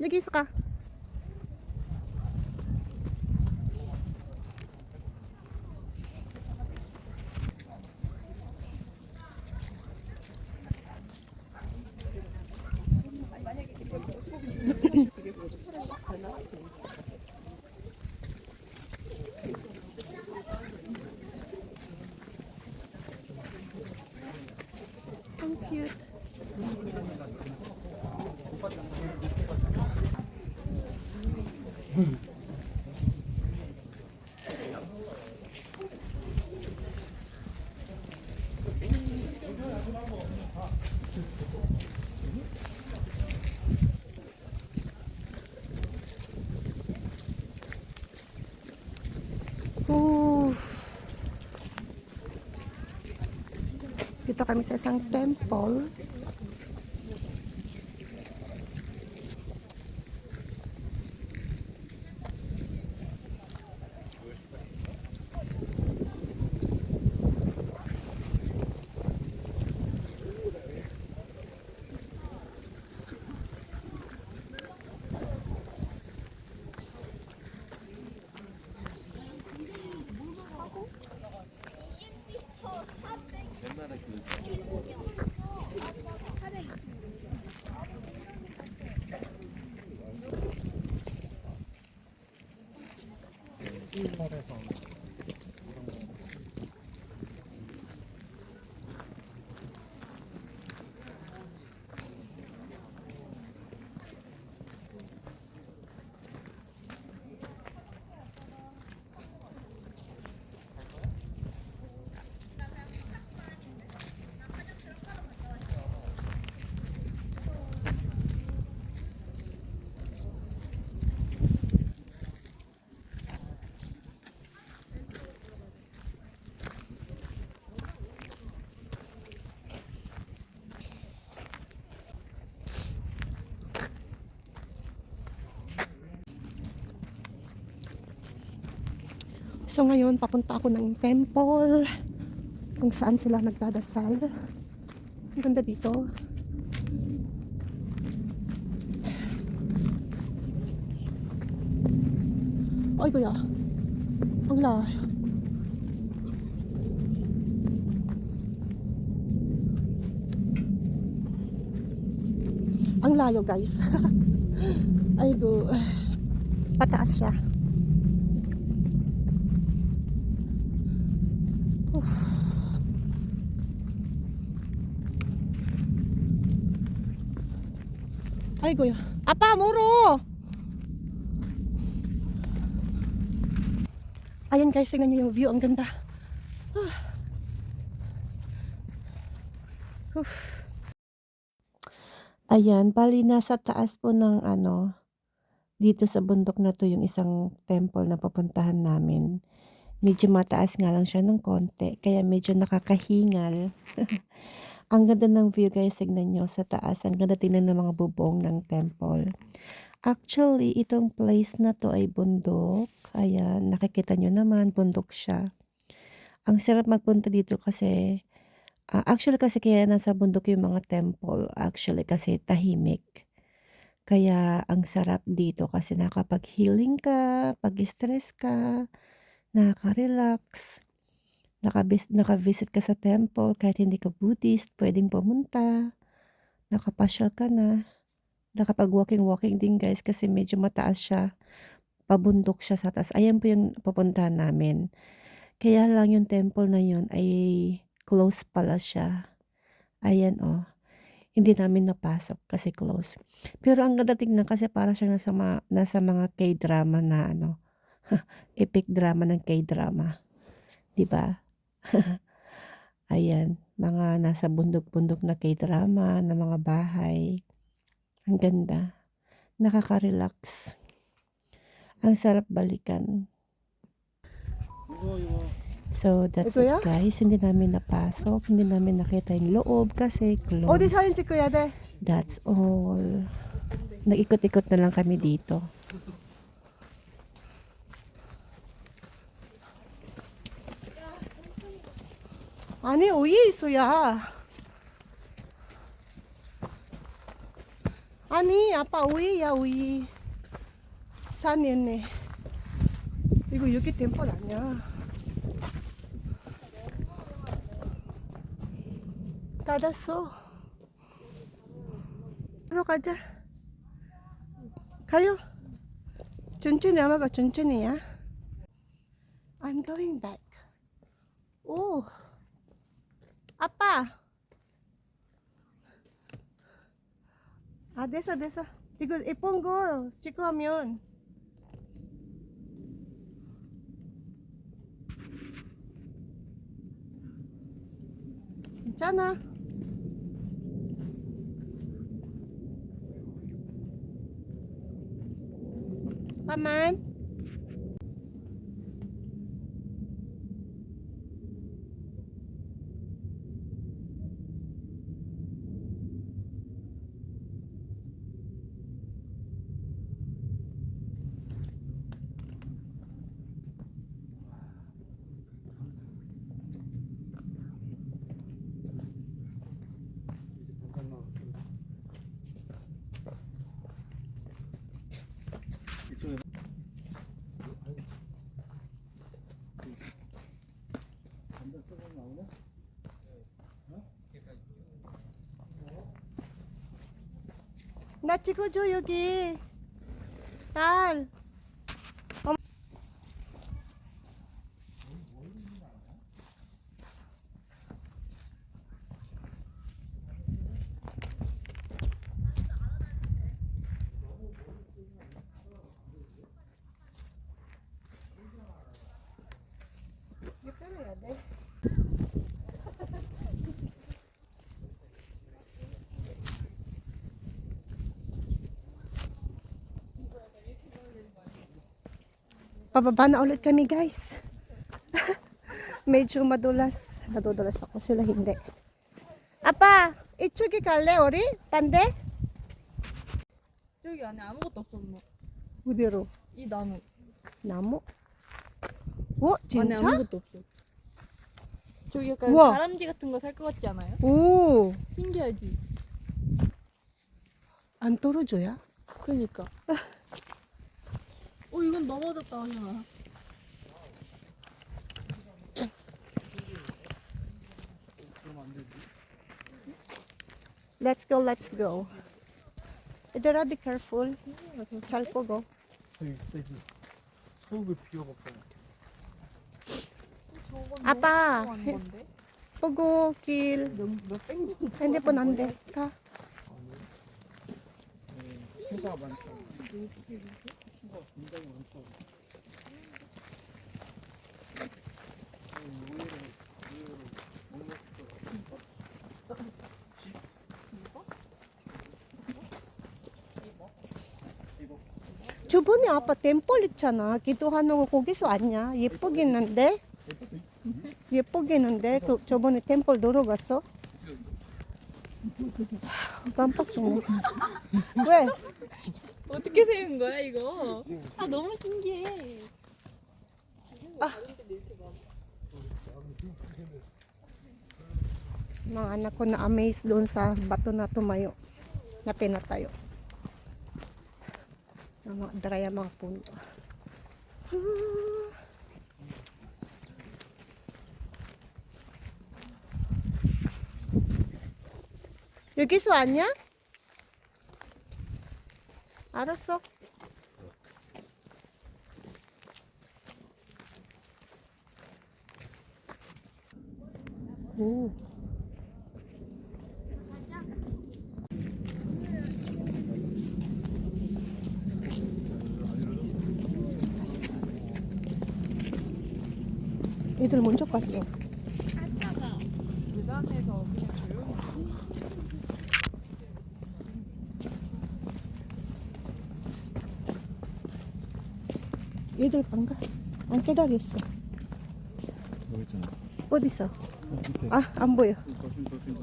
Yagis ka. Ang cute. Dito kami sa isang temple. So ngayon, papunta ako ng temple kung saan sila nagdadasal. Ang ganda dito. Ay kuya, ang layo. Ang layo guys. Ay go. Pataas siya. Ay kuya. Apa, muro! Ayan guys, tingnan nyo yung view. Ang ganda. Ayan, bali nasa taas po ng dito sa bundok na to yung isang temple na papuntahan namin. Medyo mataas nga lang siya ng konti, kaya medyo nakakahingal. Ang ganda ng view guys, tignan nyo sa taas. Ang ganda tingnan ng mga bubong ng temple. Actually, itong place na to ay bundok. Ayan, nakikita nyo naman, bundok siya. Ang sarap magpunta dito kasi, actually kasi kaya nasa bundok yung mga temple. Actually kasi tahimik. Kaya ang sarap dito kasi nakapag-healing ka, pag-stress ka, nakaka-relax. Naka-visit ka sa temple kahit hindi ka Buddhist, pwedeng pumunta. Nakapasyal ka na. Nakapag-walking din guys kasi medyo mataas siya. Pabundok siya sa taas. Ayan po yung pupuntahan namin. Kaya lang yung temple na yun ay close pala siya. Ayan oh. Hindi namin napasok kasi close. Pero ang ganda tingnan kasi para siya nasa mga K-drama na epic drama ng K-drama. Diba? Ayan. mga nasa bundok-bundok na K-drama na mga bahay. Ang ganda. Nakaka-relax. Ang sarap balikan. So, that's it 이거야? guys. Hindi namin napasok. Hindi namin nakita yung loob kasi 어디 closed. 사진 찍어야 돼? That's all. Nag-ikot-ikot na lang kami dito. 아니 위에 있어야. 아니 아빠 위에야 위. 산이 있네. 이거 여기 템플 아니야. 닫았어. 바로 가자. 가요. 천천히 아마가 천천히야. I'm going back. 오. 아빠. 아 됐어. 이거 예쁜 거 찍고 하면. 괜찮아. 잠깐만. 나 찍어줘 여기. 딸. 이거 빼내야 돼. Pababa na ulit kami guys. Medyo madulas. Nadudulas ako, sila hindi. 아빠, 이쪽에 갈래 우리? 반대? 저기 안에 아무것도 없어 엄마. 어디로? 이 나무 나무? 어? 안에 진짜? 아무것도 없어. 저기 약간 우와. 다람쥐 같은 거 살 것 같지 않아요? 오, 신기하지? 안 떨어져야? 그니까. 이건 넘어졌다 하잖아. Let's go. 얘들아, be careful. 잘 보고. 속을 비워볼까요? 아빠, 하는 건데? 보고 길. 핸드폰 안 돼. 가. 수가 많죠. 수가 굉장히 많죠. 저번에 아빠 템플 있잖아. 기도하는 거 거기서 왔냐? 예쁘긴 한데? 예쁘긴 한데? 저번에 템플 들어갔어? 깜빡이네. 왜? 어떻게 세운 거야 이거? 아 너무 신기해. Mga anak ko na-amaze doon sa bato na tumayo. Na pinatayo. Ang mga draya mga puno. 여기서 왔냐? 알았어. 오. 애들 먼저 갔어. 부산에서 얘들 안 가. 안 기다렸어. 여기 있잖아. 어디서? 밑에. 아, 안 보여. 조심.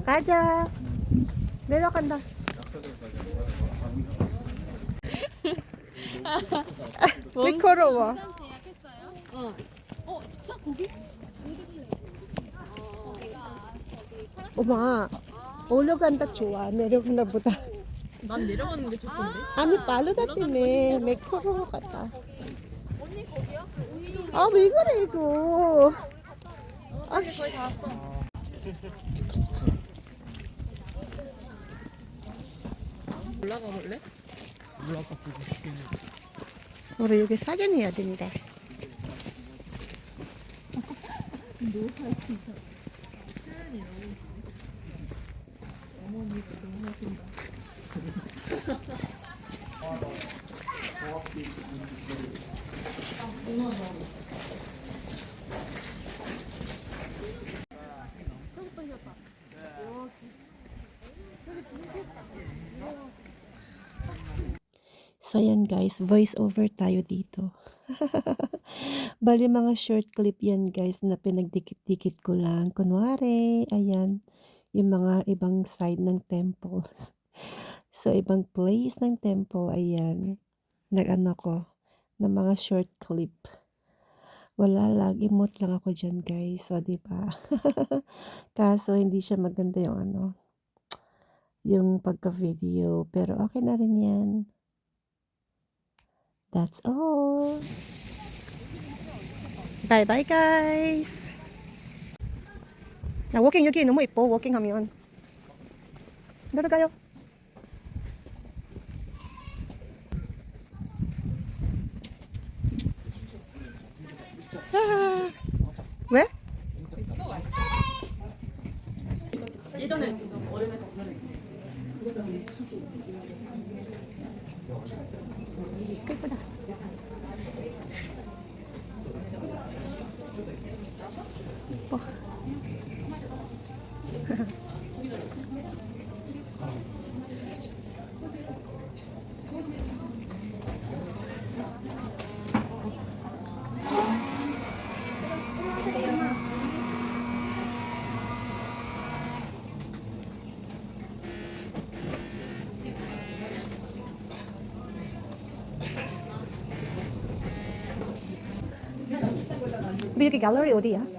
가자. 내려간다. 미끄러워. 진짜 거기? 엄마, 올라간다 좋아. 내려간다 보다. 난 내려가는 게 좋던데. 아니, 빠르다 때문에 미끄러워 같다. 아, 왜 그래, 이거. 아, 씨. 올라가 볼래? 우리 여기 사진해야 된대. So yan guys, voice over tayo dito. Bali mga short clip yan guys na pinagdikit-dikit ko lang. Kunwari, ayan, yung mga ibang side ng temples. So ibang place ng temple, ayan, nag-ano ko, ng mga short clip. Wala lang, emote lang ako dyan guys. So diba? Kaso hindi siya maganda yung ano, yung pagka-video. Pero okay na rin yan. That's all. 바이바이 guys. 야, 워킹 여기 너무 예뻐. 워킹 하면. 들어가요. 아, 왜? 예전에 얼음에서 예쁘다. 예뻐. 근데 여기 갤러리 어디야?